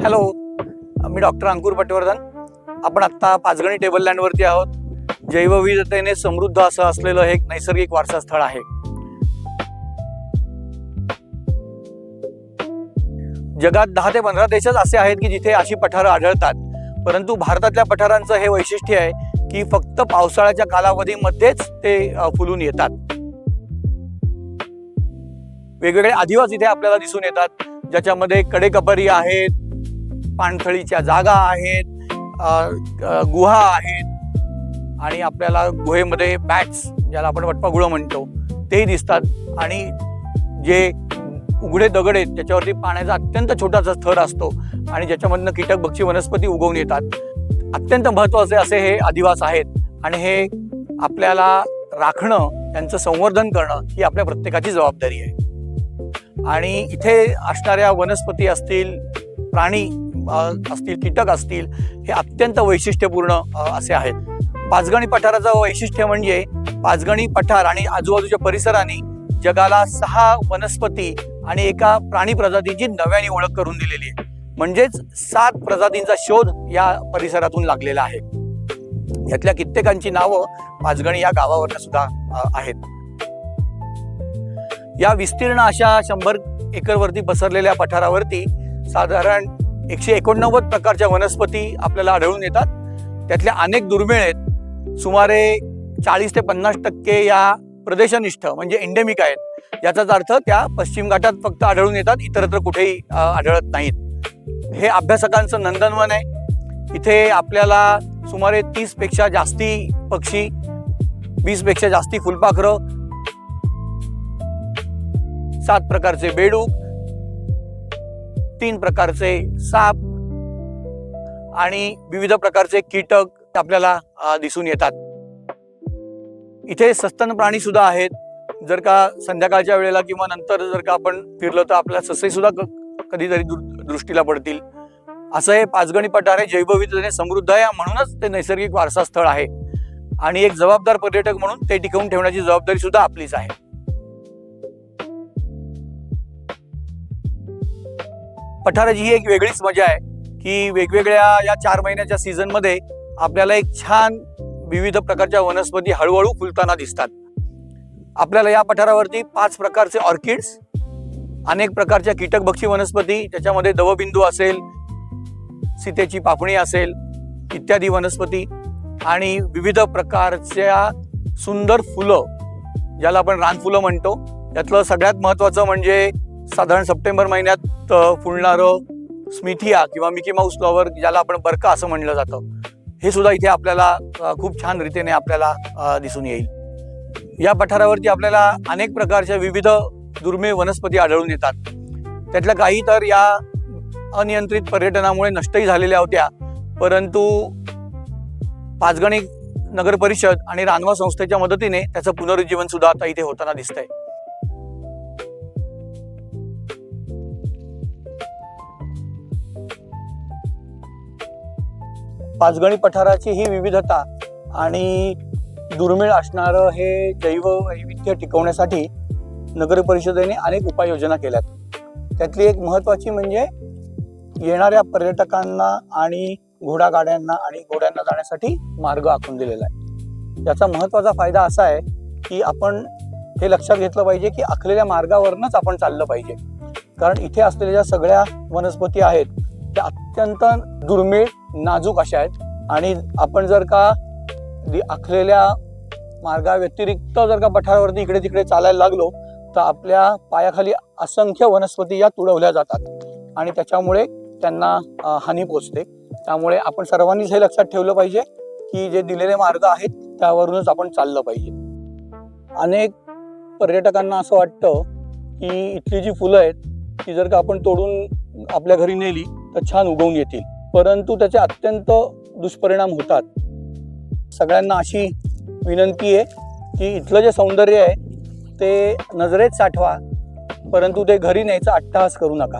Hello, मी doctor अंकुर पटवर्धन. आपण आत्ता Panchgani table लँडवरती आहोत. जैवविविधतेने समृद्ध असं असलेलं हे एक नैसर्गिक वारसा स्थळ आहे. जगात 10 ते 15 देशच असे आहेत की जिथे अशी पठारं आढळतात. परंतु भारतातल्या पठारांचं हे वैशिष्ट्य आहे की फक्त पावसाळ्याच्या कालावधीमध्येच ते फुलून येतात. वेगवेगळे आदिवासी इथे आपल्याला दिसून येतात, ज्याच्यामध्ये कडेकपारी आहेत, पाणथळीच्या जागा आहेत, गुहा आहेत आणि आपल्याला गुहेमध्ये बॅट्स, ज्याला आपण वटवाघुळं म्हणतो, तेही दिसतात. आणि जे उघडे दगड आहेत त्याच्यावरती पाण्याचा अत्यंत छोटासा थर असतो आणि ज्याच्यामधनं कीटक भक्षी वनस्पती उगवून येतात. अत्यंत महत्त्वाचे असे हे आदिवास आहेत आणि हे आपल्याला राखणं, त्यांचं संवर्धन करणं ही आपल्या प्रत्येकाची जबाबदारी आहे. आणि इथे असणाऱ्या वनस्पती असतील, प्राणी असतील, कीटक असतील, हे अत्यंत वैशिष्ट्यपूर्ण असे आहेत. पाचगणी पठाराचं वैशिष्ट्य म्हणजे पाचगणी पठार आणि आजूबाजूच्या परिसराने जगाला 6 वनस्पती आणि एका प्राणी प्रजातीची नव्याने ओळख करून दिलेली आहे. म्हणजेच 7 प्रजातींचा शोध या परिसरातून लागलेला आहे. यातल्या कित्येकांची नावं पाचगणी या गावावर सुद्धा आहेत. या विस्तीर्ण अशा 100 एकरवरती पसरलेल्या पठारावरती साधारण 189 प्रकारच्या वनस्पती आपल्याला आढळून येतात. त्यातल्या अनेक दुर्मिळ आहेत. सुमारे 40 ते 50% या प्रदेशनिष्ठ म्हणजे एंडेमिक आहेत. याचाच अर्थ त्या पश्चिम घाटात फक्त आढळून येतात, इतरत्र कुठेही आढळत नाहीत. हे अभ्यासकांचं नंदनवन आहे. इथे आपल्याला सुमारे 30 पेक्षा जास्ती पक्षी, 20 पेक्षा जास्ती फुलपाखरं, 7 प्रकारचे बेडूक, 3 प्रकारचे साप आणि विविध प्रकारचे कीटक आपल्याला दिसून येतात. इथे सस्तन प्राणी सुद्धा आहेत. जर का संध्याकाळच्या वेळेला किंवा नंतर जर का आपण फिरलो तर आपल्याला ससे सुद्धा कधीतरी दृष्टीला पडतील. असं हे पाचगणी पठार आहे. जैवविविधतेने समृद्ध आहे, म्हणूनच ते नैसर्गिक वारसा स्थळ आहे. आणि एक जबाबदार पर्यटक म्हणून ते टिकवून ठेवण्याची जबाबदारी सुद्धा आपलीच आहे. पठाराची ही एक वेगळीच मजा आहे की वेगवेगळ्या या 4 महिन्याच्या सीझन मध्ये आपल्याला एक छान विविध प्रकारच्या वनस्पती हळूहळू फुलताना दिसतात. आपल्याला या पठारावरती 5 प्रकारचे ऑर्किड्स, अनेक प्रकारच्या कीटकभक्षी वनस्पती, त्याच्यामध्ये दवबिंदू असेल, सीतेची पापणी असेल, इत्यादी वनस्पती आणि विविध प्रकारच्या सुंदर फुलं, ज्याला आपण रानफुलं म्हणतो. यातलं सगळ्यात महत्त्वाचं म्हणजे साधारण सप्टेंबर महिन्यात फुलणारं स्मिथिया किंवा मिकी माऊस फ्लॉवर, ज्याला आपण बरका असं म्हणलं जातं, हे सुद्धा इथे आपल्याला खूप छान रीतीने आपल्याला दिसून येईल. या पठारावरती आपल्याला अनेक प्रकारच्या विविध दुर्मिळ वनस्पती आढळून येतात. त्यातल्या काही तर या अनियंत्रित पर्यटनामुळे नष्टही झालेल्या होत्या, परंतु पाचगणी नगर परिषद आणि रानवा संस्थेच्या मदतीने त्याचं पुनरुज्जीवन सुद्धा आता इथे होताना दिसतंय. पाचगणी पठाराची ही विविधता आणि दुर्मिळ असणारं हे जैववैविध्य टिकवण्यासाठी नगर परिषदेने अनेक उपाययोजना केल्यात. त्यातली एक महत्त्वाची म्हणजे येणाऱ्या पर्यटकांना आणि घोडागाड्यांना आणि घोड्यांना जाण्यासाठी मार्ग आखून दिलेला आहे. याचा महत्त्वाचा फायदा असा आहे की आपण हे लक्षात घेतलं पाहिजे की आखलेल्या मार्गावरनच आपण चाललं पाहिजे. कारण इथे असलेल्या ज्या सगळ्या वनस्पती आहेत त्या अत्यंत दुर्मिळ, नाजूक अशा आहेत. आणि आपण जर का आखलेल्या मार्गाव्यतिरिक्त जर का पठारावरती इकडे तिकडे चालायला लागलो तर आपल्या पायाखाली असंख्य वनस्पती या तुडवल्या जातात आणि त्याच्यामुळे त्यांना हानी पोचते. त्यामुळे आपण सर्वांनीच हे लक्षात ठेवलं पाहिजे की जे दिलेले मार्ग आहेत त्यावरूनच आपण चाललं पाहिजे. अनेक पर्यटकांना असं वाटतं की इथली जी फुलं आहेत ती जर का आपण तोडून आपल्या घरी नेली तर छान उगवून येतील, परंतु त्याचे अत्यंत दुष्परिणाम होतात. सगळ्यांना अशी विनंती आहे की इथलं जे सौंदर्य आहे ते नजरेत साठवा, परंतु ते घरी न्यायचा अट्टहास करू नका.